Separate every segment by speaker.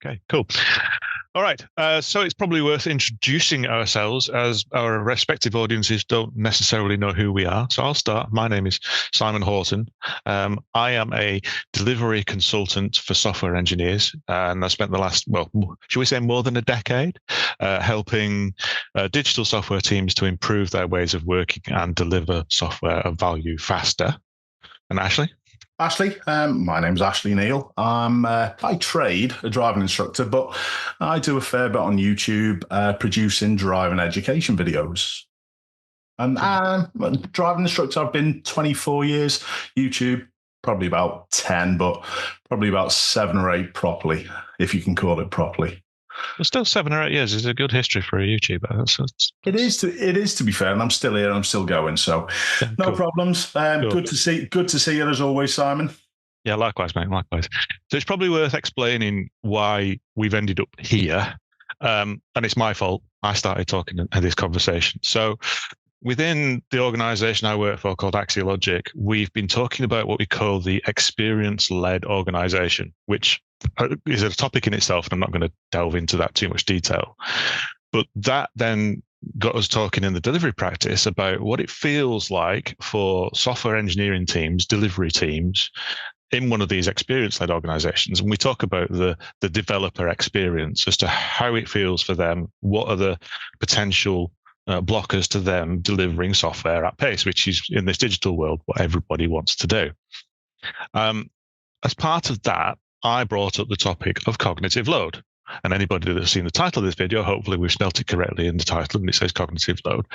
Speaker 1: Okay, cool. All right. So it's probably worth introducing ourselves, as our respective audiences don't necessarily know who we are. So I'll start. My name is Simon Houghton. I am a delivery consultant for software engineers, and I spent the last, well, should we say more than a decade, helping digital software teams to improve their ways of working and deliver software of value faster. And Ashley?
Speaker 2: Ashley, my name's Ashley Neal. I'm by trade a driving instructor, but I do a fair bit on YouTube producing driving education videos. And I'm a driving instructor. I've been 24 years. YouTube, probably about 10, but probably about 7 or 8 properly, if you can call it properly.
Speaker 1: Well, still 7 or 8 years is a good history for a YouTuber.
Speaker 2: It is to be fair, and I'm still here. I'm still going, so no
Speaker 1: cool.
Speaker 2: problems.
Speaker 1: Cool.
Speaker 2: Good to see you as always, Simon.
Speaker 1: Yeah, likewise, mate. Likewise. So it's probably worth explaining why we've ended up here, and it's my fault. I started talking in this conversation. So within the organization I work for called Axiologik, we've been talking about what we call the experience-led organization, which is a topic in itself, and I'm not going to delve into that too much detail. But that then got us talking in the delivery practice about what it feels like for software engineering teams, delivery teams, in one of these experience-led organizations. And we talk about the developer experience as to how it feels for them, what are the potential blockers to them delivering software at pace, which is in this digital world what everybody wants to do. As part of that, I brought up the topic of cognitive load. And anybody that's seen the title of this video, hopefully we've spelt it correctly in the title, and it says cognitive load.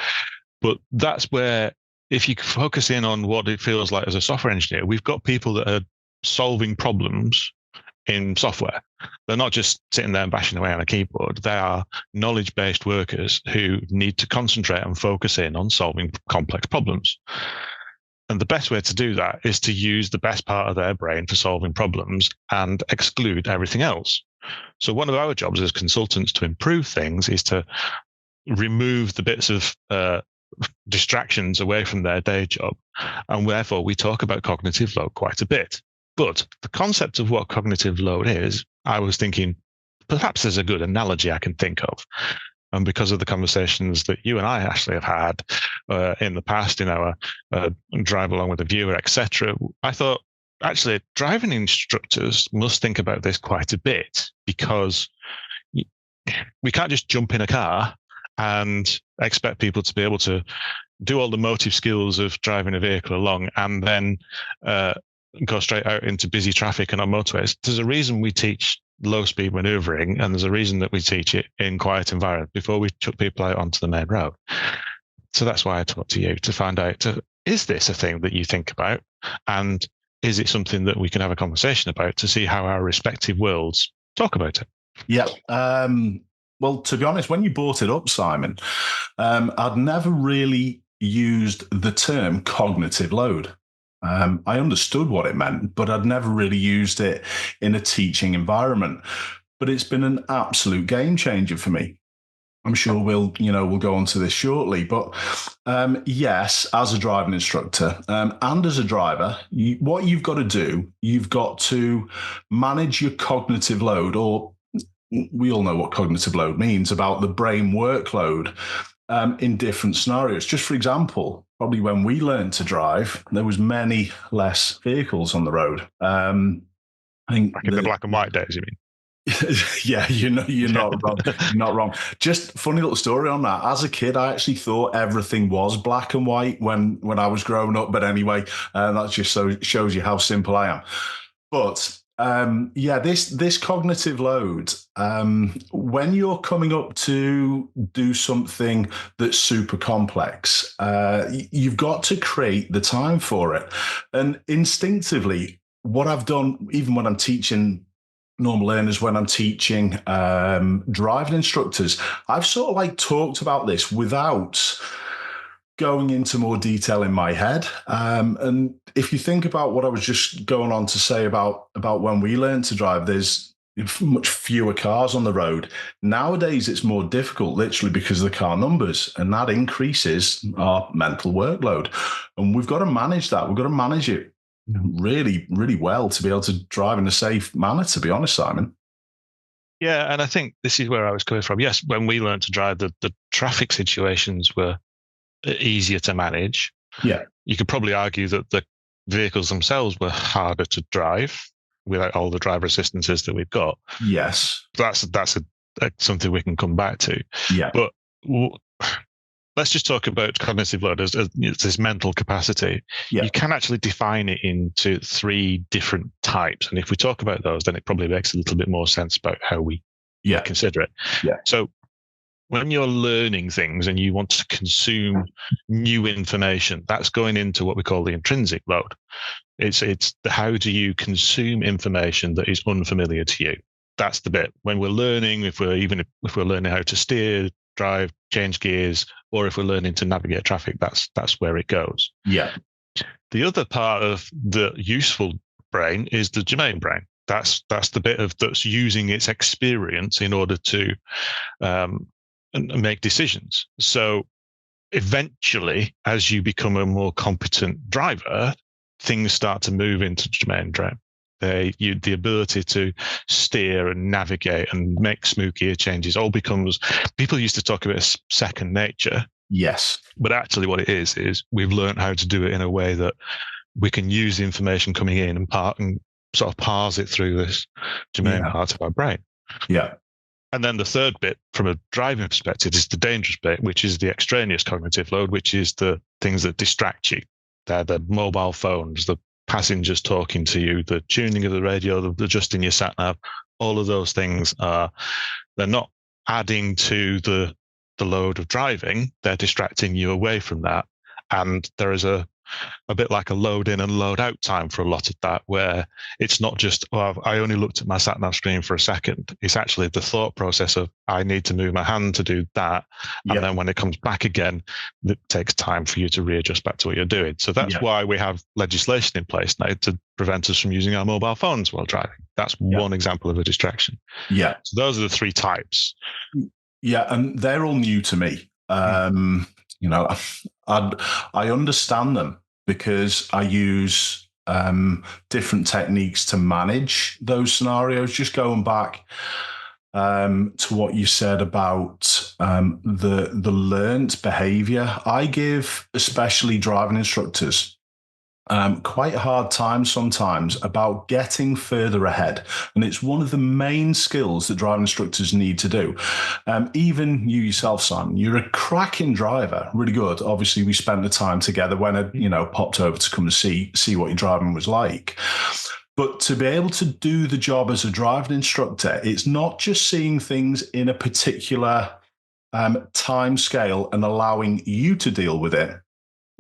Speaker 1: But that's where, if you focus in on what it feels like as a software engineer, we've got people that are solving problems in software. They're not just sitting there and bashing away on a keyboard. They are knowledge-based workers who need to concentrate and focus in on solving complex problems. And the best way to do that is to use the best part of their brain for solving problems and exclude everything else. So one of our jobs as consultants to improve things is to remove the bits of distractions away from their day job. And therefore, we talk about cognitive load quite a bit. But the concept of what cognitive load is, I was thinking, perhaps there's a good analogy I can think of. And because of the conversations that you and I actually have had in the past in our drive along with the viewer, etc., I thought, actually, driving instructors must think about this quite a bit, because we can't just jump in a car and expect people to be able to do all the motive skills of driving a vehicle along and then go straight out into busy traffic and on motorways. There's a reason we teach low speed maneuvering, and there's a reason that we teach it in quiet environments before we chuck people out onto the main road. So that's why I talked to you, to find out, is this a thing that you think about? And is it something that we can have a conversation about to see how our respective worlds talk about it?
Speaker 2: Yeah. Well, to be honest, when you brought it up, Simon, I'd never really used the term cognitive load. I understood what it meant, but I'd never really used it in a teaching environment. But it's been an absolute game changer for me. I'm sure we'll go on to this shortly. But yes, as a driving instructor and as a driver, what you've got to do, you've got to manage your cognitive load, or we all know what cognitive load means, about the brain workload in different scenarios. Just for example, probably when we learned to drive, there was many less vehicles on the road. I think
Speaker 1: back in the black and white days, you mean?
Speaker 2: Yeah, you're not wrong. You're not wrong. Just funny little story on that. As a kid, I actually thought everything was black and white when I was growing up. But anyway, that just shows you how simple I am. But yeah, this cognitive load, when you're coming up to do something that's super complex, you've got to create the time for it. And instinctively, what I've done, even when I'm teaching normal learners, when I'm teaching driving instructors, I've sort of like talked about this without going into more detail in my head. And if you think about what I was just going on to say about when we learned to drive, there's much fewer cars on the road. Nowadays, it's more difficult, literally because of the car numbers, and that increases our mental workload. And we've got to manage that. We've got to manage it really, really well to be able to drive in a safe manner, to be honest, Simon.
Speaker 1: Yeah, and I think this is where I was coming from. Yes, when we learned to drive, the traffic situations were easier to manage.
Speaker 2: Yeah.
Speaker 1: You could probably argue that the vehicles themselves were harder to drive without all the driver assistances that we've got.
Speaker 2: Yes.
Speaker 1: That's something we can come back to.
Speaker 2: Yeah.
Speaker 1: But let's just talk about cognitive load as this mental capacity.
Speaker 2: Yeah.
Speaker 1: You can actually define it into 3 different types. And if we talk about those, then it probably makes a little bit more sense about how we consider it.
Speaker 2: Yeah.
Speaker 1: So when you're learning things and you want to consume new information, that's going into what we call the intrinsic load. It's how do you consume information that is unfamiliar to you? That's the bit. When we're learning, if we're learning how to steer, drive, change gears, or if we're learning to navigate traffic, that's where it goes.
Speaker 2: Yeah.
Speaker 1: The other part of the useful brain is the domain brain. That's the bit that's using its experience in order to make decisions. So eventually, as you become a more competent driver, things start to move into domain brain. The ability to steer and navigate and make smooth gear changes all becomes, people used to talk about second nature.
Speaker 2: Yes.
Speaker 1: But actually what it is we've learned how to do it in a way that we can use the information coming in and sort of parse it through this domain part of our brain.
Speaker 2: Yeah.
Speaker 1: And then the third bit from a driving perspective is the dangerous bit, which is the extraneous cognitive load, which is the things that distract you. They're the mobile phones, the passengers talking to you, the tuning of the radio, the adjusting your sat nav. All of those things they're not adding to the load of driving. They're distracting you away from that. And there is a bit like a load in and load out time for a lot of that, where it's not just, I only looked at my sat nav screen for a second. It's actually the thought process of, I need to move my hand to do that. And then when it comes back again, it takes time for you to readjust back to what you're doing. So that's why we have legislation in place now to prevent us from using our mobile phones while driving. That's one example of a distraction.
Speaker 2: Yeah.
Speaker 1: So those are the 3 types.
Speaker 2: Yeah. And they're all new to me. You know, I understand them because I use different techniques to manage those scenarios. Just going back to what you said about the learnt behavior, I give especially driving instructors quite a hard time sometimes about getting further ahead. And it's one of the main skills that driving instructors need to do. Even you yourself, Simon, you're a cracking driver, really good. Obviously, we spent the time together when I, popped over to come and see what your driving was like. But to be able to do the job as a driving instructor, it's not just seeing things in a particular time scale and allowing you to deal with it.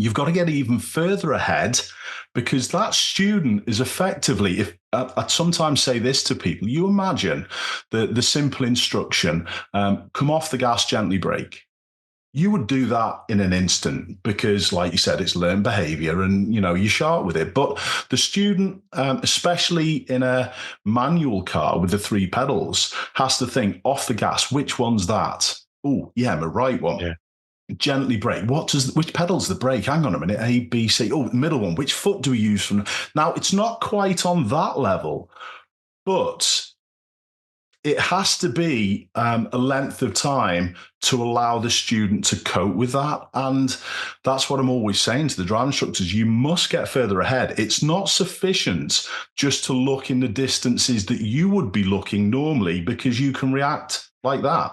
Speaker 2: You've got to get even further ahead, because that student is effectively, if I sometimes say this to people, you imagine the simple instruction, come off the gas, gently brake. You would do that in an instant because, like you said, it's learned behavior and, you're sharp with it. But the student, especially in a manual car with the 3 pedals, has to think off the gas, which one's that? Oh, yeah, my right one.
Speaker 1: Yeah.
Speaker 2: Gently brake. Which pedal's the brake? Hang on a minute. A, B, C. Oh, the middle one. Which foot do we use from? Now, it's not quite on that level, but it has to be a length of time to allow the student to cope with that. And that's what I'm always saying to the driving instructors. You must get further ahead. It's not sufficient just to look in the distances that you would be looking normally, because you can react like that.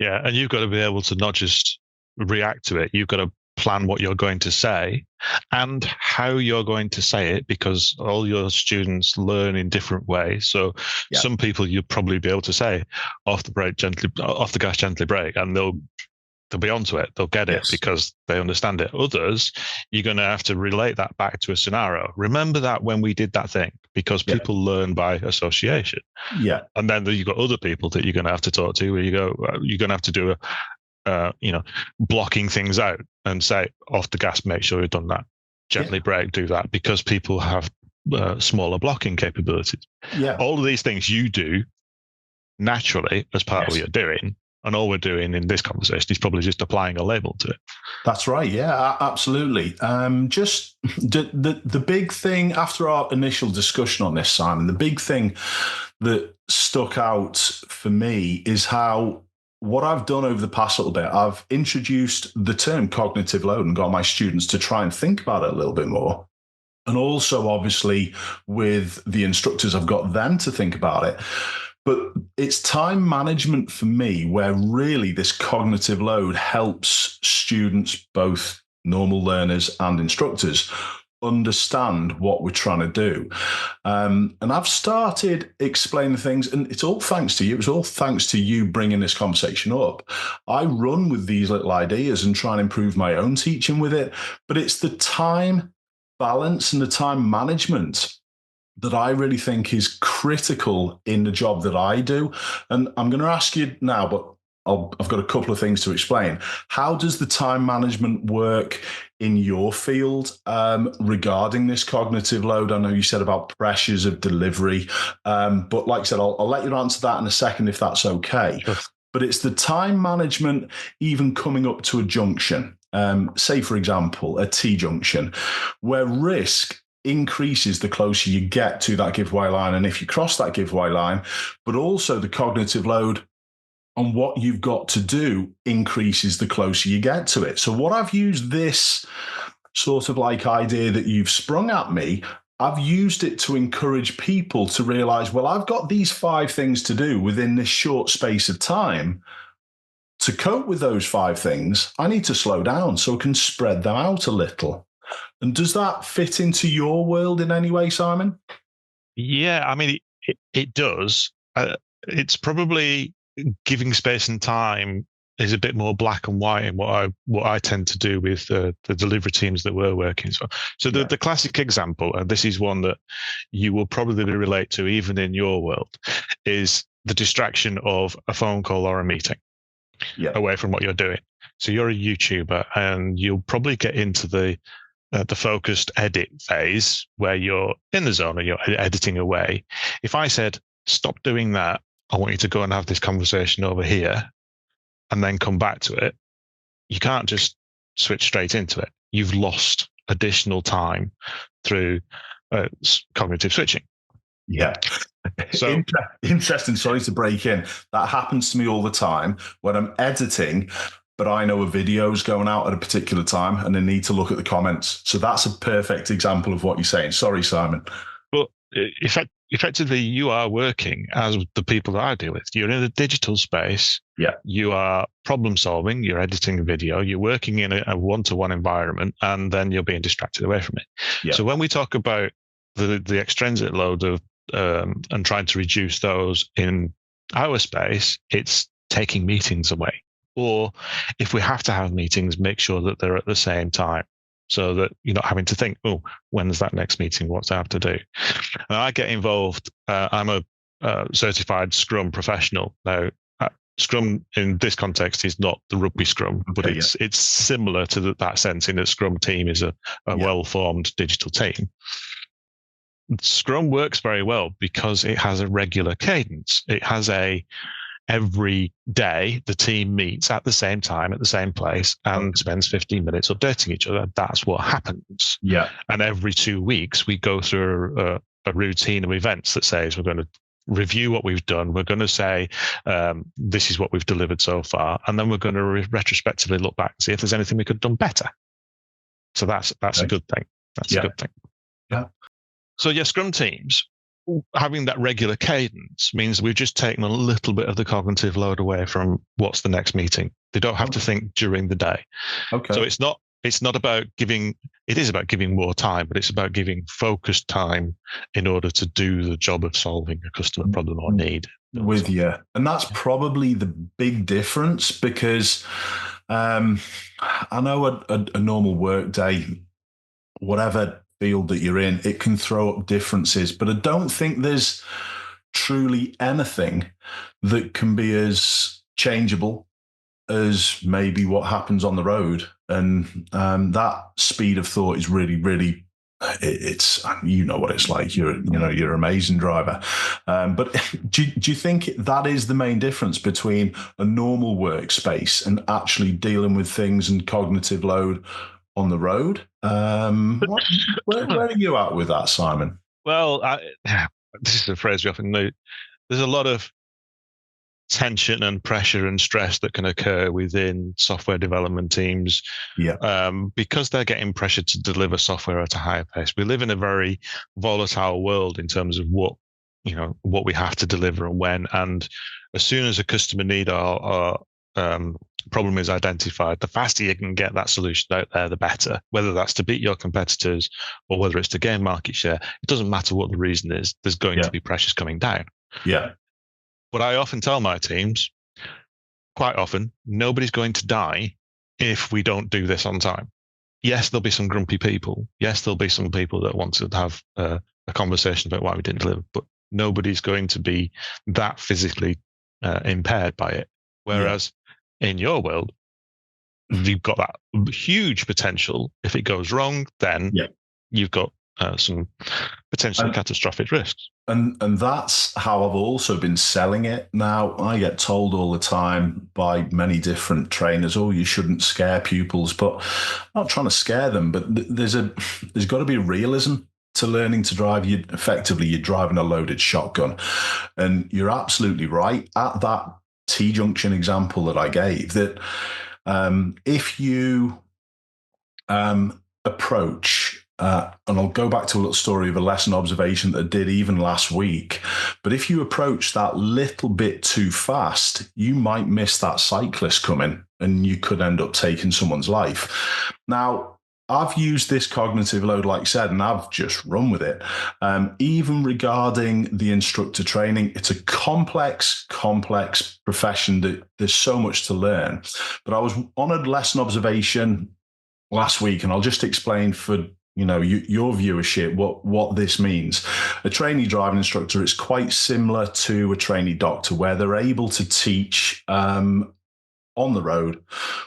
Speaker 1: Yeah, and you've got to be able to not just react to it, you've got to plan what you're going to say and how you're going to say it, because all your students learn in different ways. So some people you'll probably be able to say off the gas, gently brake, and they'll be onto it. They'll get it because they understand it. Others, you're going to have to relate that back to a scenario. Remember that when we did that thing, because people learn by association.
Speaker 2: Yeah.
Speaker 1: And then you've got other people that you're going to have to talk to, where you're going to have to do blocking things out and say off the gas, make sure you've done that. Gently brake, do that, because people have smaller blocking capabilities.
Speaker 2: Yeah.
Speaker 1: All of these things you do naturally as part of what you're doing. And all we're doing in this conversation is probably just applying a label to it.
Speaker 2: That's right. Yeah, absolutely. Just the big thing after our initial discussion on this, Simon, the big thing that stuck out for me is how what I've done over the past little bit, I've introduced the term cognitive load and got my students to try and think about it a little bit more. And also, obviously, with the instructors, I've got them to think about it. But it's time management for me where really this cognitive load helps students, both normal learners and instructors, understand what we're trying to do. And I've started explaining things, and it's all thanks to you. It's all thanks to you bringing this conversation up. I run with these little ideas and try and improve my own teaching with it, but it's the time balance and the time management that I really think is critical in the job that I do. And I'm going to ask you now, but I've got a couple of things to explain. How does the time management work in your field regarding this cognitive load? I know you said about pressures of delivery, but like I said, I'll let you answer that in a second if that's okay.
Speaker 1: Sure.
Speaker 2: But it's the time management even coming up to a junction, say, for example, a T-junction, where risk increases the closer you get to that giveaway line. And if you cross that giveaway line, but also the cognitive load on what you've got to do increases the closer you get to it. So what I've used this sort of like idea that you've sprung at me, I've used it to encourage people to realize, well, I've got these 5 things to do within this short space of time. To cope with those 5 things, I need to slow down so I can spread them out a little. And does that fit into your world in any way, Simon?
Speaker 1: Yeah, I mean, it does. It's probably giving space and time is a bit more black and white in what I tend to do with the delivery teams that we're working. So the classic example, and this is one that you will probably relate to even in your world, is the distraction of a phone call or a meeting away from what you're doing. So you're a YouTuber and you'll probably get into the focused edit phase where you're in the zone and you're editing away. If I said, stop doing that, I want you to go and have this conversation over here and then come back to it, you can't just switch straight into it. You've lost additional time through cognitive switching.
Speaker 2: Yeah. So interesting. Sorry to break in. That happens to me all the time when I'm editing, but I know a video's going out at a particular time and I need to look at the comments. So that's a perfect example of what you're saying. Sorry, Simon.
Speaker 1: But effectively, you are working as the people that I deal with. You're in a digital space.
Speaker 2: Yeah. You
Speaker 1: are problem solving. You're editing a video. You're working in a one-to-one environment, and then you're being distracted away from it. Yeah. So when we talk about the extrinsic load of and trying to reduce those in our space, it's taking meetings away. Or if we have to have meetings, make sure that they're at the same time so that you're not having to think, oh, when's that next meeting? What's I have to do? And I get involved. I'm a certified Scrum professional. Now, Scrum in this context is not the rugby Scrum, but it's similar to that sense in that Scrum team is a well-formed digital team. Scrum works very well because it has a regular cadence. It has every day the team meets at the same time, at the same place, and spends 15 minutes updating each other. That's what happens.
Speaker 2: Yeah.
Speaker 1: And every 2 weeks, we go through a routine of events that says we're going to review what we've done. We're going to say, this is what we've delivered so far. And then we're going to retrospectively look back and see if there's anything we could have done better. So that's a good thing. That's a good thing.
Speaker 2: Yeah.
Speaker 1: So Scrum teams, having that regular cadence means we've just taken a little bit of the cognitive load away from what's the next meeting. They don't have to think during the day. Okay. So it's not about giving, it is about giving more time, but it's about giving focused time in order to do the job of solving a customer problem or need.
Speaker 2: With you. And that's probably the big difference because I know a normal work day, whatever field that you're in, it can throw up differences, but I don't think there's truly anything that can be as changeable as maybe what happens on the road. And that speed of thought is really, really it's, you know what it's like. You're an amazing driver. But do you think that is the main difference between a normal workspace and actually dealing with things and cognitive load on the road? Where are you at with that, Simon?
Speaker 1: Well, this is a phrase we often know. There's a lot of tension and pressure and stress that can occur within software development teams, because they're getting pressure to deliver software at a higher pace. We live in a very volatile world in terms of what we have to deliver and when. And as soon as a customer need or problem is identified, the faster you can get that solution out there, the better. Whether that's to beat your competitors or whether it's to gain market share, it doesn't matter what the reason is. There's going to be pressures coming down.
Speaker 2: Yeah.
Speaker 1: But I often tell my teams, quite often, nobody's going to die if we don't do this on time. Yes, there'll be some grumpy people. Yes, there'll be some people that want to have a conversation about why we didn't deliver, but nobody's going to be that physically impaired by it. Whereas in your world, you've got that huge potential. If it goes wrong, then you've got some potentially catastrophic risks.
Speaker 2: And that's how I've also been selling it. Now, I get told all the time by many different trainers, oh, you shouldn't scare pupils, but I'm not trying to scare them, but there's got to be realism to learning to drive. Effectively, you're driving a loaded shotgun. And you're absolutely right. At that T-junction example that I gave, that if you approach, and I'll go back to a little story of a lesson observation that I did even last week. But if you approach that little bit too fast, you might miss that cyclist coming and you could end up taking someone's life. Now, I've used this cognitive load, like I said, and I've just run with it. Even regarding the instructor training, it's a complex profession that there's so much to learn. But I was on a lesson observation last week, and I'll just explain for your viewership what this means. A trainee driving instructor is quite similar to a trainee doctor, where they're able to teach on the road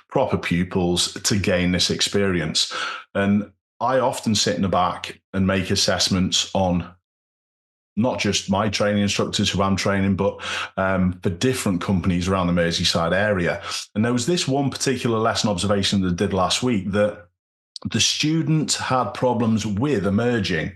Speaker 2: proper pupils to gain this experience. And I often sit in the back and make assessments on not just my training instructors who I'm training, but for different companies around the Merseyside area. And there was this one particular lesson observation that I did last week that the student had problems with emerging,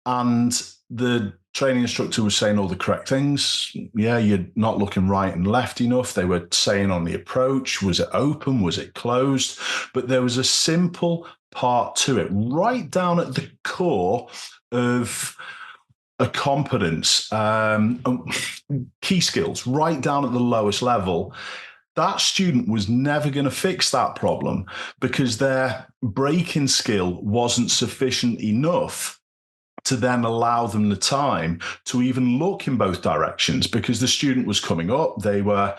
Speaker 2: and the training instructor was saying all the correct things. Yeah, you're not looking right and left enough. They were saying on the approach, was it open? Was it closed? But there was a simple part to it, right down at the core of a competence, key skills, right down at the lowest level. That student was never going to fix that problem because their braking skill wasn't sufficient enough to then allow them the time to even look in both directions, because the student was coming up. They were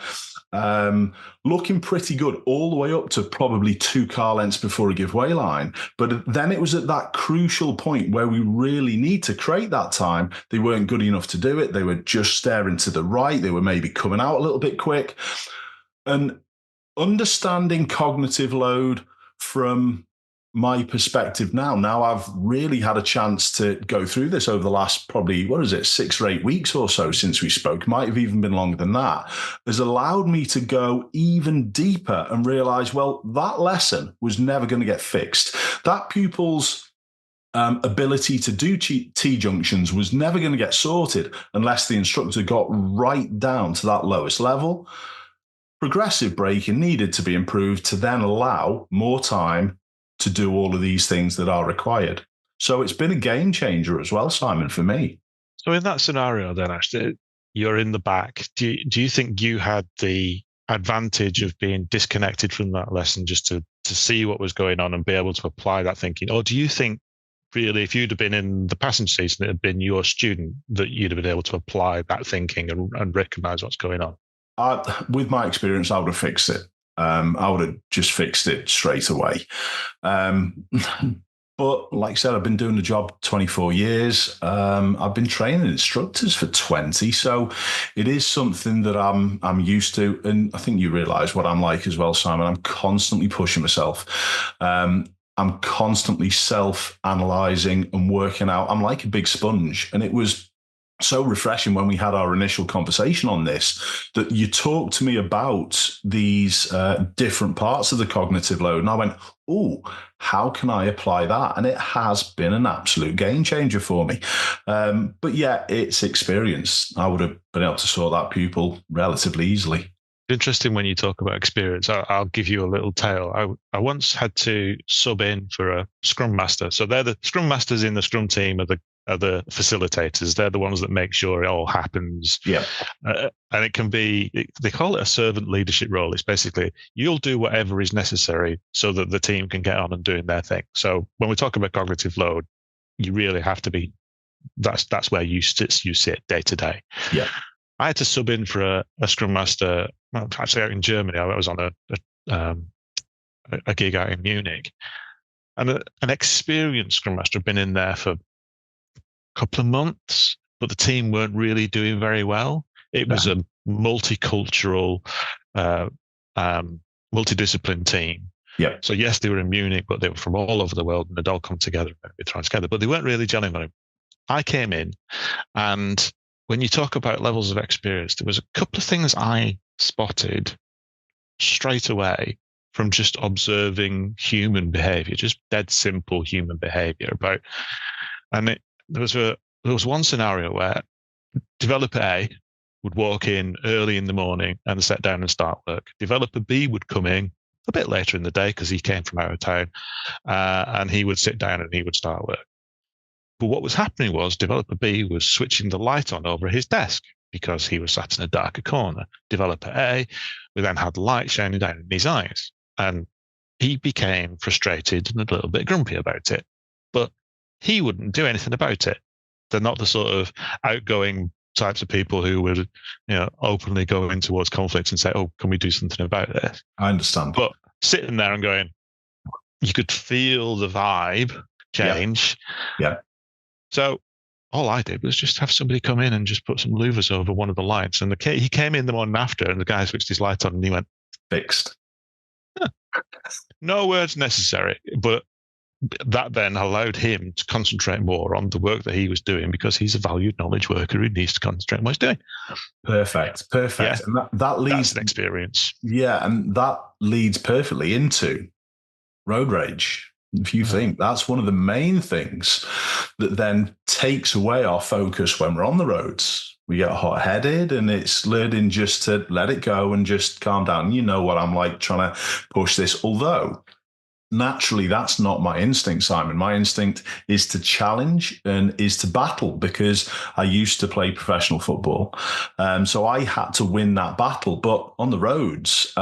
Speaker 2: looking pretty good all the way up to probably 2 car lengths before a giveaway line. But then it was at that crucial point where we really need to create that time. They weren't good enough to do it. They were just staring to the right. They were maybe coming out a little bit quick. And understanding cognitive load from my perspective now I've really had a chance to go through this over the last probably, 6 or 8 weeks or so since we spoke, might have even been longer than that, has allowed me to go even deeper and realize, well, that lesson was never going to get fixed. That pupil's ability to do T-junctions was never going to get sorted unless the instructor got right down to that lowest level. Progressive braking needed to be improved to then allow more time to do all of these things that are required. So it's been a game changer as well, Simon, for me.
Speaker 1: So in that scenario then, Ashley, you're in the back. Do you think you had the advantage of being disconnected from that lesson just to see what was going on and be able to apply that thinking? Or do you think really if you'd have been in the passenger seat and it had been your student, that you'd have been able to apply that thinking and recognize what's going on?
Speaker 2: With my experience, I would have fixed it. I would have just fixed it straight away. But like I said, I've been doing the job 24 years. I've been training instructors for 20. So it is something that I'm used to. And I think you realize what I'm like as well, Simon. I'm constantly pushing myself. I'm constantly self-analyzing and working out. I'm like a big sponge. And it was so refreshing when we had our initial conversation on this, that you talked to me about these different parts of the cognitive load. And I went, oh, how can I apply that? And it has been an absolute game changer for me. But yeah, it's experience. I would have been able to sort that pupil relatively easily.
Speaker 1: Interesting when you talk about experience. I'll give you a little tale. I once had to sub in for a scrum master. So they're the scrum masters in the scrum team are the facilitators. They're the ones that make sure it all happens.
Speaker 2: Yeah.
Speaker 1: And it can be, they call it a servant leadership role. It's basically, you'll do whatever is necessary so that the team can get on and doing their thing. So when we talk about cognitive load, you really have to be, that's where you sit day to day.
Speaker 2: Yeah.
Speaker 1: I had to sub in for a scrum master. Well, actually, out in Germany, I was on a gig out in Munich, and an experienced scrum master had been in there for a couple of months, but the team weren't really doing very well. It was a multicultural, multidiscipline team.
Speaker 2: Yeah.
Speaker 1: So yes, they were in Munich, but they were from all over the world, and they'd all come together and be thrown together. But they weren't really gelling on it. I came in, and when you talk about levels of experience, there was a couple of things I spotted straight away from just observing human behavior, just dead simple human behavior there was one scenario where developer A would walk in early in the morning and sit down and start work. Developer B would come in a bit later in the day because he came from out of town, and he would sit down and he would start work. But what was happening was developer B was switching the light on over his desk because he was sat in a darker corner. Developer A, we then had the light shining down in his eyes, and he became frustrated and a little bit grumpy about it. But he wouldn't do anything about it. They're not the sort of outgoing types of people who would, openly go in towards conflict and say, "Oh, can we do something about this?"
Speaker 2: I understand.
Speaker 1: But sitting there and going, you could feel the vibe change.
Speaker 2: Yeah.
Speaker 1: So all I did was just have somebody come in and just put some louvers over one of the lights. And he came in the morning after, and the guy switched his light on, and he went,
Speaker 2: fixed.
Speaker 1: No words necessary. But that then allowed him to concentrate more on the work that he was doing, because he's a valued knowledge worker who needs to concentrate on what he's doing.
Speaker 2: Perfect. Yeah. And that leads,
Speaker 1: that's an experience.
Speaker 2: Yeah, and that leads perfectly into road rage. If you think that's one of the main things that then takes away our focus when we're on the roads, we get hot-headed, and it's learning just to let it go and just calm down. You know what I'm like, trying to push this. Although naturally, that's not my instinct, Simon. My instinct is to challenge and is to battle, because I used to play professional football. So I had to win that battle. But on the roads,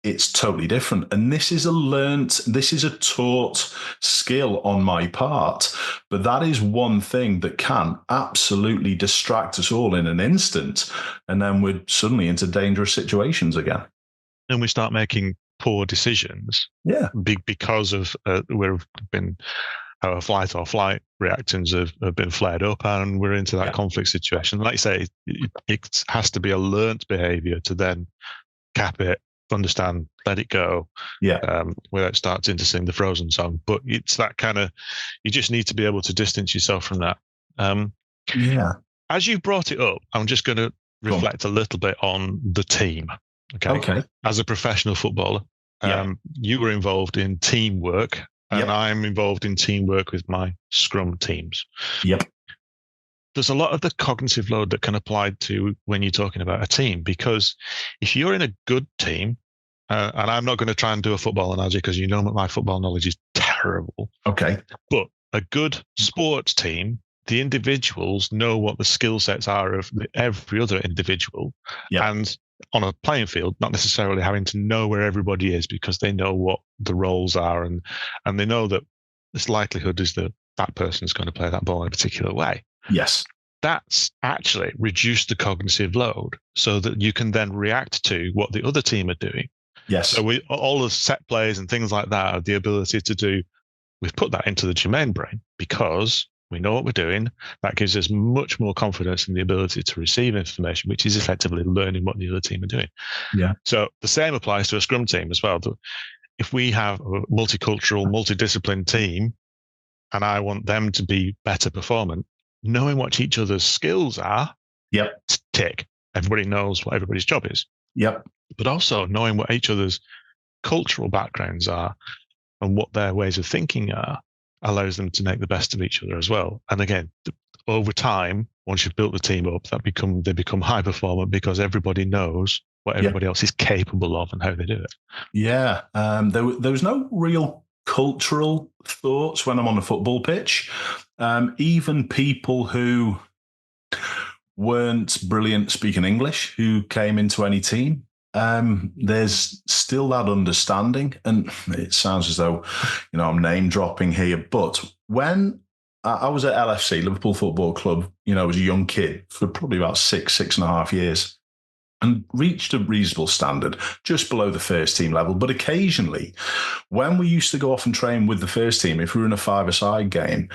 Speaker 2: it's totally different. And this is a taught skill on my part. But that is one thing that can absolutely distract us all in an instant. And then we're suddenly into dangerous situations again.
Speaker 1: And we start making poor decisions.
Speaker 2: Yeah.
Speaker 1: Because of our fight or flight reactions have been flared up, and we're into that conflict situation. Like you say, it has to be a learnt behavior to then cap it, understand, let it go, without starting to sing the Frozen song. But it's that kind of, you just need to be able to distance yourself from that. As you brought it up, I'm just going to reflect a little bit on the team. Okay. As a professional footballer, you were involved in teamwork, and I'm involved in teamwork with my scrum teams.
Speaker 2: Yep.
Speaker 1: There's a lot of the cognitive load that can apply to when you're talking about a team, because if you're in a good team, and I'm not going to try and do a football analogy because you know my football knowledge is terrible.
Speaker 2: Okay.
Speaker 1: But a good sports team, the individuals know what the skill sets are of every other individual. And on a playing field, not necessarily having to know where everybody is, because they know what the roles are, and they know that this likelihood is that person's going to play that ball in a particular way.
Speaker 2: Yes.
Speaker 1: That's actually reduced the cognitive load so that you can then react to what the other team are doing.
Speaker 2: Yes.
Speaker 1: So all the set plays and things like that are the ability to do, we've put that into the domain brain because we know what we're doing. That gives us much more confidence in the ability to receive information, which is effectively learning what the other team are doing.
Speaker 2: Yeah.
Speaker 1: So the same applies to a scrum team as well. if we have a multicultural, multidisciplined team, and I want them to be better performant, knowing what each other's skills are,
Speaker 2: Yep.
Speaker 1: tick. Everybody knows what everybody's job is.
Speaker 2: Yep.
Speaker 1: But also knowing what each other's cultural backgrounds are and what their ways of thinking are allows them to make the best of each other as well. And again, over time, once you've built the team up, they become high performant because everybody knows what everybody else is capable of and how they do it.
Speaker 2: Yeah. There was no real cultural thoughts when I'm on a football pitch. Even people who weren't brilliant speaking English, who came into any team, there's still that understanding. And it sounds as though, I'm name dropping here, but when I was at LFC, Liverpool Football Club, as a young kid for probably about 6.5 years, and reached a reasonable standard just below the first team level. But occasionally, when we used to go off and train with the first team, if we were in a five-a-side game,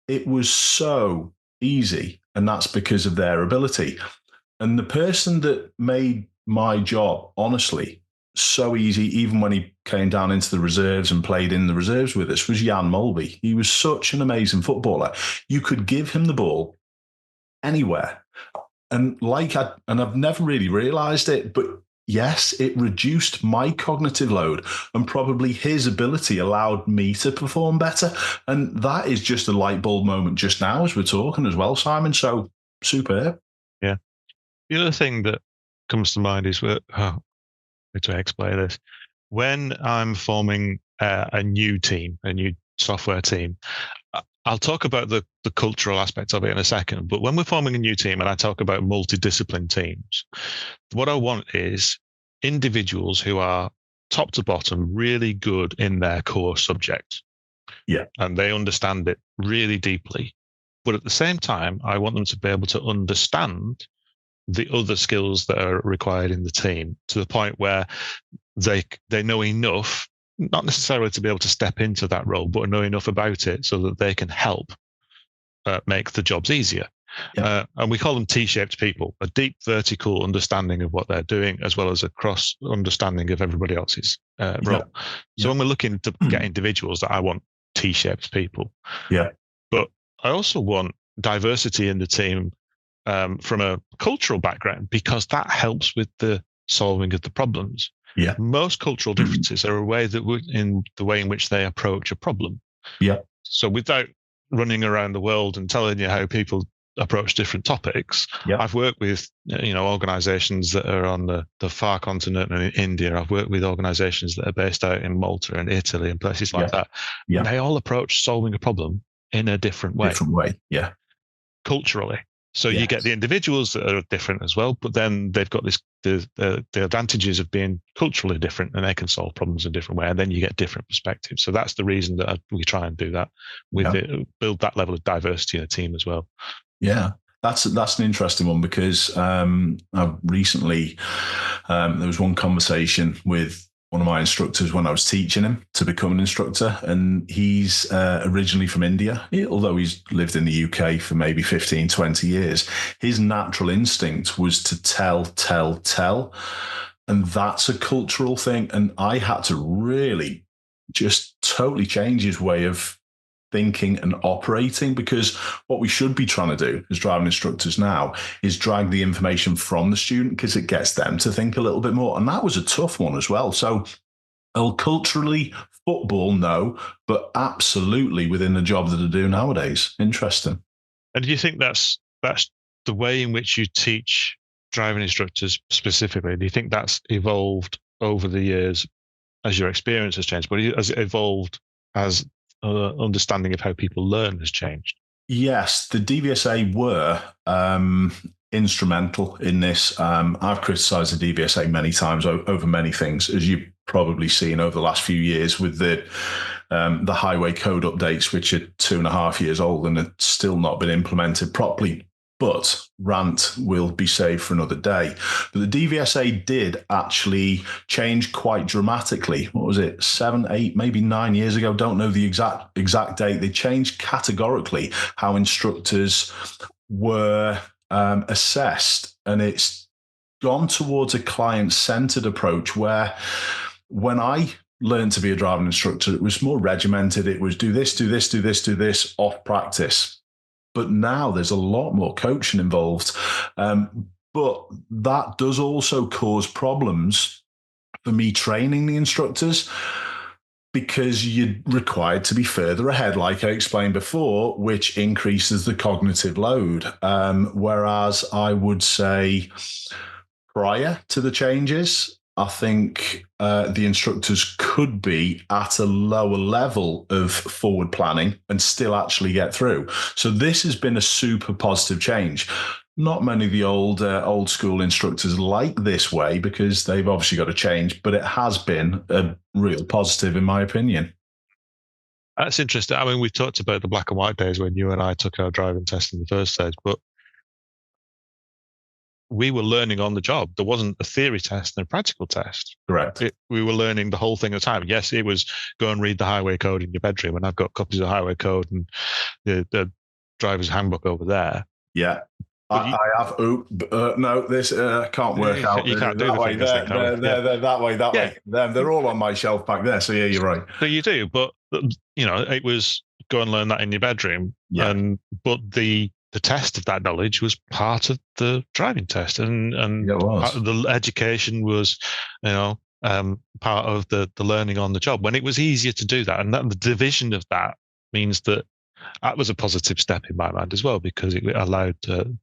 Speaker 2: it was so easy. And that's because of their ability. And the person that made my job, honestly, so easy, even when he came down into the reserves and played in the reserves with us, was Jan Mulby. He was such an amazing footballer. You could give him the ball anywhere. And I've never really realized it, but yes, it reduced my cognitive load, and probably his ability allowed me to perform better. And that is just a light bulb moment just now as we're talking as well, Simon. So superb.
Speaker 1: Yeah. The other thing that comes to mind is how to explain this. When I'm forming a new team, a new software team, I'll talk about the cultural aspects of it in a second. But when we're forming a new team and I talk about multidiscipline teams, what I want is individuals who are top to bottom really good in their core subject.
Speaker 2: Yeah.
Speaker 1: And they understand it really deeply. But at the same time, I want them to be able to understand the other skills that are required in the team to the point where they know enough, not necessarily to be able to step into that role, but know enough about it so that they can help make the jobs easier. Yeah. And we call them T-shaped people, a deep vertical understanding of what they're doing, as well as a cross understanding of everybody else's role. So when we're looking to get individuals, that I want T-shaped people.
Speaker 2: Yeah.
Speaker 1: But I also want diversity in the team from a cultural background, because that helps with the solving of the problems.
Speaker 2: Yeah.
Speaker 1: Most cultural differences are a way in the way in which they approach a problem.
Speaker 2: Yeah.
Speaker 1: So without running around the world and telling you how people approach different topics, I've worked with organizations that are on the far continent and in India. I've worked with organizations that are based out in Malta and Italy and places like that. Yeah. And they all approach solving a problem in a different way.
Speaker 2: Yeah.
Speaker 1: Culturally. So you get the individuals that are different as well, but then they've got the advantages of being culturally different, and they can solve problems in a different way. And then you get different perspectives. So that's the reason that we try and do that with it, build that level of diversity in a team as well.
Speaker 2: Yeah, that's an interesting one, because I've recently there was one conversation with one of my instructors when I was teaching him to become an instructor, and he's originally from India. Although he's lived in the UK for maybe 15, 20 years, his natural instinct was to tell. And that's a cultural thing. And I had to really just totally change his way of thinking and operating, because what we should be trying to do as driving instructors now is drag the information from the student, because it gets them to think a little bit more. And that was a tough one as well. So culturally, football, no, but absolutely within the job that I do nowadays. Interesting.
Speaker 1: And do you think that's the way in which you teach driving instructors specifically? Do you think that's evolved over the years as your experience has changed? But has it evolved as understanding of how people learn has changed?
Speaker 2: Yes, the DVSA were instrumental in this. I've criticised the DVSA many times over many things, as you've probably seen over the last few years with the highway code updates, which are 2.5 years old and have still not been implemented properly. But rant will be saved for another day. But the DVSA did actually change quite dramatically. What was it? 7, 8, maybe 9 years ago? Don't know the exact date. They changed categorically how instructors were assessed, and it's gone towards a client-centered approach where, when I learned to be a driving instructor, it was more regimented. It was do this, do this, do this, do this, off practice. But now there's a lot more coaching involved. But that does also cause problems for me training the instructors, because you're required to be further ahead, like I explained before, which increases the cognitive load. Whereas I would say prior to the changes, I think the instructors could be at a lower level of forward planning and still actually get through. So this has been a super positive change. Not many of the old school instructors like this way, because they've obviously got to change, but it has been a real positive, in my opinion.
Speaker 1: That's interesting. I mean, we talked about the black and white days when you and I took our driving test in the first stage, but we were learning on the job. There wasn't a theory test and a practical test.
Speaker 2: Correct.
Speaker 1: We were learning the whole thing at the time. Yes, it was go and read the highway code in your bedroom, and I've got copies of highway code and the driver's handbook over there.
Speaker 2: Yeah. I have. No, this can't work out.
Speaker 1: You can't do
Speaker 2: that
Speaker 1: the
Speaker 2: way. There, that way. That way. They're all on my shelf back there. So yeah, you're right.
Speaker 1: So you do, but it was go and learn that in your bedroom.
Speaker 2: Yeah.
Speaker 1: But the test of that knowledge was part of the driving test, and part of the education was, part of the learning on the job. When it was easier to do that, and that the division of that means that was a positive step in my mind as well, because it allowed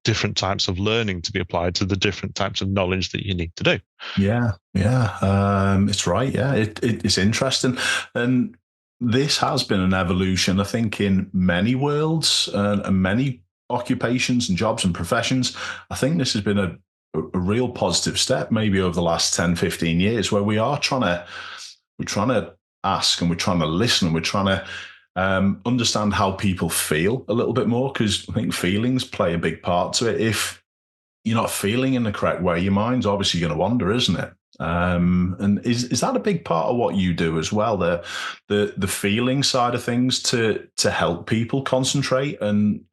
Speaker 1: different types of learning to be applied to the different types of knowledge that you need to do.
Speaker 2: Yeah, it's right. Yeah, it's interesting, and this has been an evolution, I think, in many worlds and many occupations and jobs and professions. I think this has been a real positive step, maybe over the last 10, 15 years, where we're trying to ask, and we're trying to listen, and we're trying to understand how people feel a little bit more, because I think feelings play a big part to it. If you're not feeling in the correct way, your mind's obviously going to wander, isn't it? And is that a big part of what you do as well, the feeling side of things, to help people concentrate and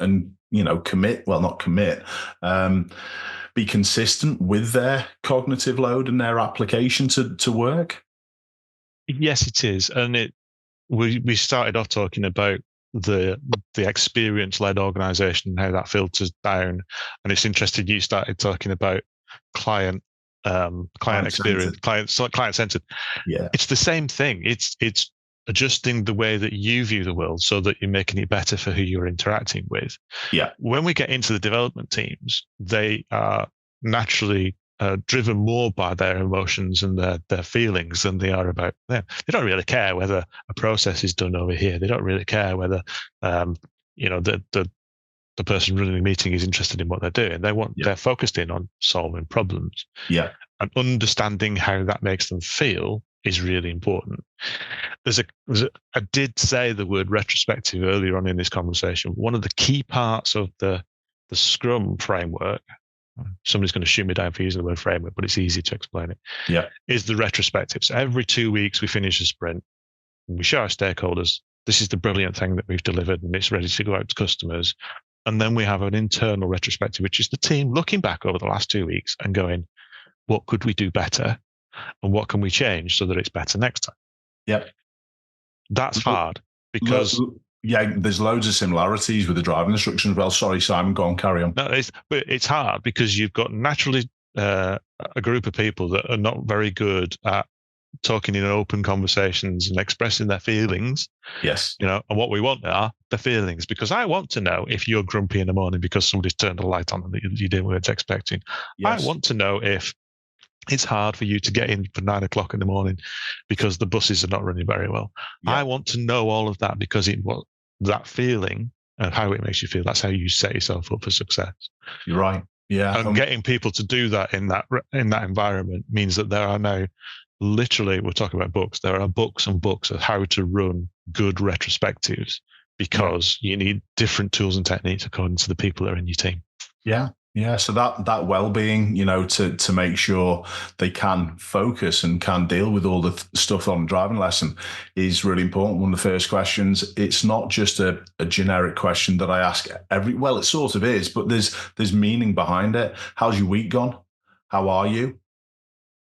Speaker 2: be consistent with their cognitive load and their application to work?
Speaker 1: Yes, it is. And we started off talking about the experience-led organization and how that filters down. And it's interesting you started talking about client experience, client-centered.
Speaker 2: Yeah.
Speaker 1: It's the same thing. It's adjusting the way that you view the world so that you're making it better for who you're interacting with.
Speaker 2: Yeah.
Speaker 1: When we get into the development teams, they are naturally driven more by their emotions and their feelings than they are about them. They don't really care whether a process is done over here. They don't really care whether the person running the meeting is interested in what they're doing. They're focused in on solving problems.
Speaker 2: Yeah.
Speaker 1: And understanding how that makes them feel is really important. I did say the word retrospective earlier on in this conversation. One of the key parts of the Scrum framework, somebody's going to shoot me down for using the word framework, but it's easy to explain it.
Speaker 2: Yeah.
Speaker 1: Is the retrospective. So every 2 weeks we finish a sprint and we show our stakeholders, this is the brilliant thing that we've delivered and it's ready to go out to customers. And then we have an internal retrospective, which is the team looking back over the last 2 weeks and going, what could we do better? And what can we change so that it's better next time?
Speaker 2: Yep.
Speaker 1: That's hard because...
Speaker 2: Yeah, there's loads of similarities with the driving instruction as well. Sorry, Simon, go on, carry on.
Speaker 1: No, it's hard because you've got naturally a group of people that are not very good at talking in open conversations and expressing their feelings.
Speaker 2: Yes.
Speaker 1: And what we want are the feelings, because I want to know if you're grumpy in the morning because somebody's turned the light on that you weren't expecting. Yes. I want to know if it's hard for you to get in for 9 o'clock in the morning because the buses are not running very well. Yeah. I want to know all of that because that feeling and how it makes you feel, that's how you set yourself up for success.
Speaker 2: You're right. Yeah.
Speaker 1: And getting people to do that in that environment means that there are now literally, we're talking about books, there are books and books of how to run good retrospectives because you need different tools and techniques according to the people that are in your team.
Speaker 2: Yeah. Yeah, so that well-being, to make sure they can focus and can deal with all the stuff on the driving lesson is really important. One of the first questions, it's not just a generic question that I ask it sort of is, but there's meaning behind it. How's your week gone? How are you?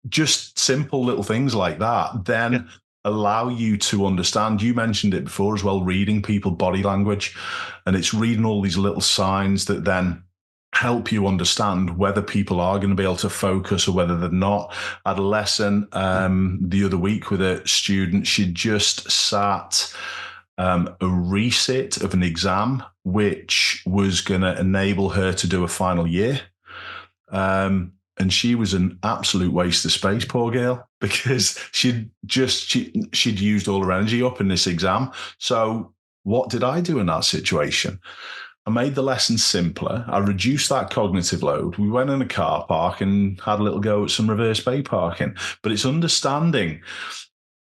Speaker 2: Just simple little things like that. Then allow you to understand. You mentioned it before as well, reading people body language, and it's reading all these little signs that then help you understand whether people are going to be able to focus or whether they're not. I had a lesson the other week with a student. She just sat a resit of an exam, which was going to enable her to do a final year. And she was an absolute waste of space, poor girl, because she'd used all her energy up in this exam. So what did I do in that situation? I made the lesson simpler. I reduced that cognitive load. We went in a car park and had a little go at some reverse bay parking. But it's understanding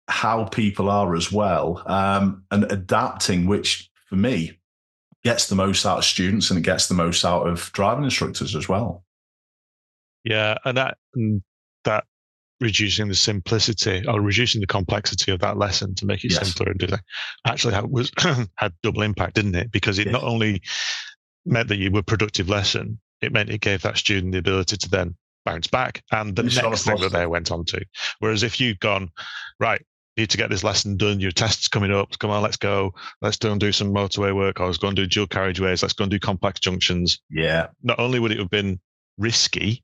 Speaker 2: how people are as well, and adapting, which for me gets the most out of students and it gets the most out of driving instructors as well.
Speaker 1: Yeah, and that reducing the simplicity or reducing the complexity of that lesson to make it simpler and do that actually had double impact, didn't it? Because it not only meant that you were productive lesson, it meant it gave that student the ability to then bounce back and the next thing that they went on to. Whereas if you'd gone, right, need to get this lesson done, your test's coming up, come on, let's go and do some motorway work, or let's go and do dual carriageways, let's go and do complex junctions.
Speaker 2: Yeah.
Speaker 1: Not only would it have been risky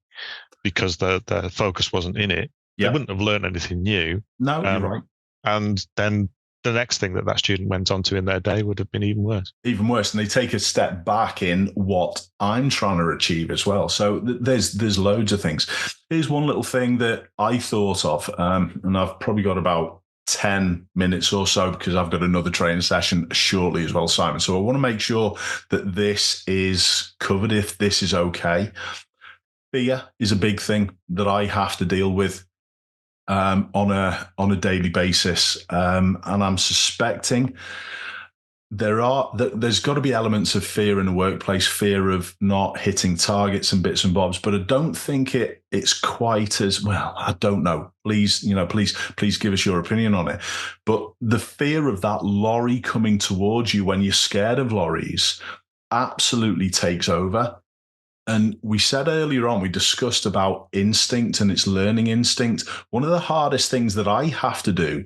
Speaker 1: because the focus wasn't in it, they wouldn't have learned anything new.
Speaker 2: No, you're right.
Speaker 1: And then the next thing that student went on to in their day would have been even worse.
Speaker 2: Even worse. And they take a step back in what I'm trying to achieve as well. So there's loads of things. Here's one little thing that I thought of, and I've probably got about 10 minutes or so because I've got another training session shortly as well, Simon. So I want to make sure that this is covered, if this is okay. Fear is a big thing that I have to deal with on a daily basis, and I'm suspecting there's got to be elements of fear in the workplace, fear of not hitting targets and bits and bobs, but I don't think it's quite as well. I don't know. Please give us your opinion on it. But the fear of that lorry coming towards you when you're scared of lorries absolutely takes over. And we said earlier on, we discussed about instinct and its learning instinct. One of the hardest things that I have to do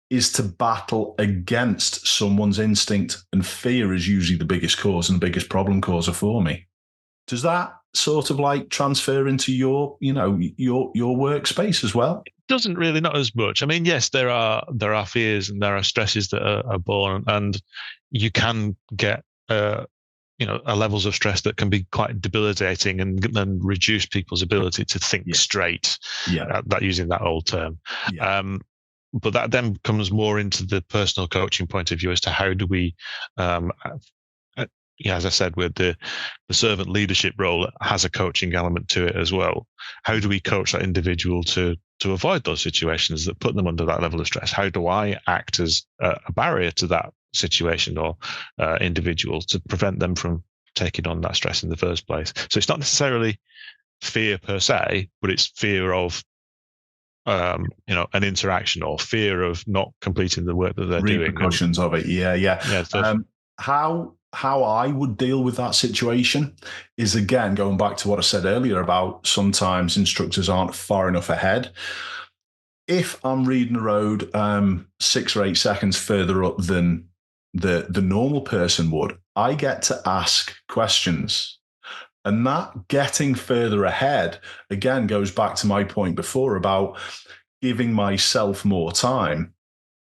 Speaker 2: is to battle against someone's instinct, and fear is usually the biggest cause and the biggest problem causer for me. Does that sort of like transfer into your workspace as well?
Speaker 1: It doesn't really, not as much. I mean, yes, there are fears and there are stresses that are born, and you can get levels of stress that can be quite debilitating and reduce people's ability to think straight. That using that old term. But that then comes more into the personal coaching point of view as to how do we, as I said, with the servant leadership role has a coaching element to it as well. How do we coach that individual to avoid those situations that put them under that level of stress? How do I act as a barrier to that situation or individual to prevent them from taking on that stress in the first place? So it's not necessarily fear per se, but it's fear of an interaction or fear of not completing the work that they're doing.
Speaker 2: Repercussions of it. How I would deal with that situation is, again, going back to what I said earlier about sometimes instructors aren't far enough ahead. If I'm reading the road 6 or 8 seconds further up than the normal person would, I get to ask questions. And that getting further ahead, again, goes back to my point before about giving myself more time.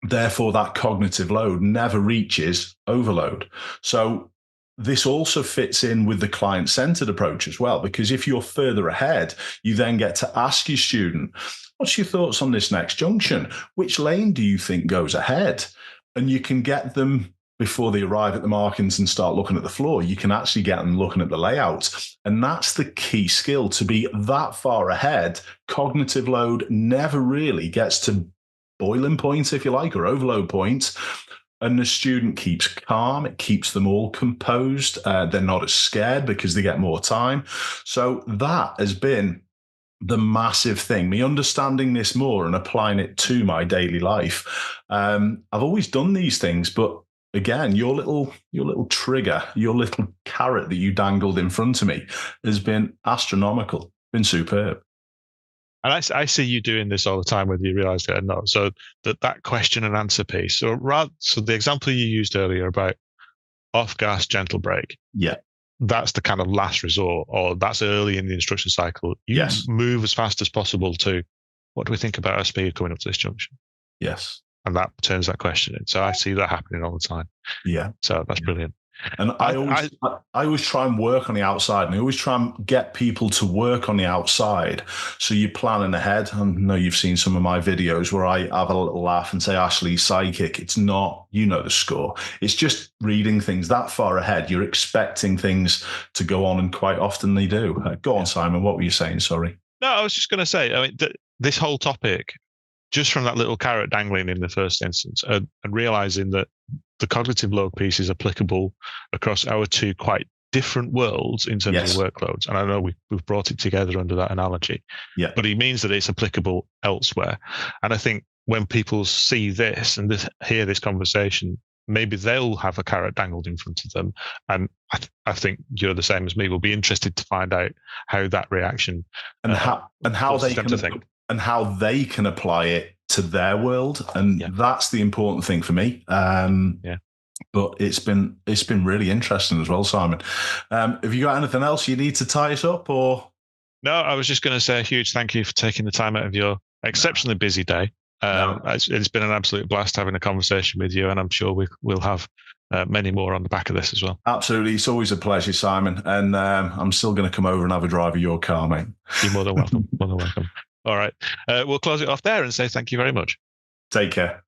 Speaker 2: Therefore, that cognitive load never reaches overload. So this also fits in with the client-centered approach as well, because if you're further ahead, you then get to ask your student, what's your thoughts on this next junction? Which lane do you think goes ahead? And you can get them, before they arrive at the markings and start looking at the floor, you can actually get them looking at the layouts. And that's the key skill, to be that far ahead. Cognitive load never really gets to boiling point, if you like, or overload point. And the student keeps calm. It keeps them all composed. They're not as scared because they get more time. So that has been the massive thing, me understanding this more and applying it to my daily life. I've always done these things, but again, your little trigger, your little carrot that you dangled in front of me has been astronomical, been superb.
Speaker 1: And I see you doing this all the time, whether you realize it or not. So that question and answer piece. So the example you used earlier about off gas, gentle brake.
Speaker 2: Yeah.
Speaker 1: That's the kind of last resort, or that's early in the instruction cycle. You move as fast as possible to, what do we think about our speed coming up to this junction?
Speaker 2: Yes.
Speaker 1: And that turns that question in. So I see that happening all the time.
Speaker 2: Yeah.
Speaker 1: So that's brilliant.
Speaker 2: And I always try and work on the outside, and I always try and get people to work on the outside. So you're planning ahead. I know you've seen some of my videos where I have a little laugh and say, Ashley, psychic. It's not, the score. It's just reading things that far ahead. You're expecting things to go on, and quite often they do. Go on, Simon. What were you saying? Sorry.
Speaker 1: No, I was just going to say, I mean, this whole topic, just from that little carrot dangling in the first instance, and realizing that the cognitive load piece is applicable across our two quite different worlds in terms of workloads. And I know we've brought it together under that analogy, but it means that it's applicable elsewhere. And I think when people see this and hear this conversation, maybe they'll have a carrot dangled in front of them. And I think you're the same as me. We'll be interested to find out how that reaction
Speaker 2: and how they can apply it to their world, and that's the important thing for me. But it's been really interesting as well, Simon. Have you got anything else you need to tie us up, or? No,
Speaker 1: I was just going to say a huge thank you for taking the time out of your exceptionally busy day. It's been an absolute blast having a conversation with you, and I'm sure we'll have many more on the back of this as well.
Speaker 2: Absolutely. It's always a pleasure, Simon. And I'm still going to come over and have a drive of your car, mate.
Speaker 1: You're more than welcome. More than welcome. All right. We'll close it off there and say thank you very much.
Speaker 2: Take care.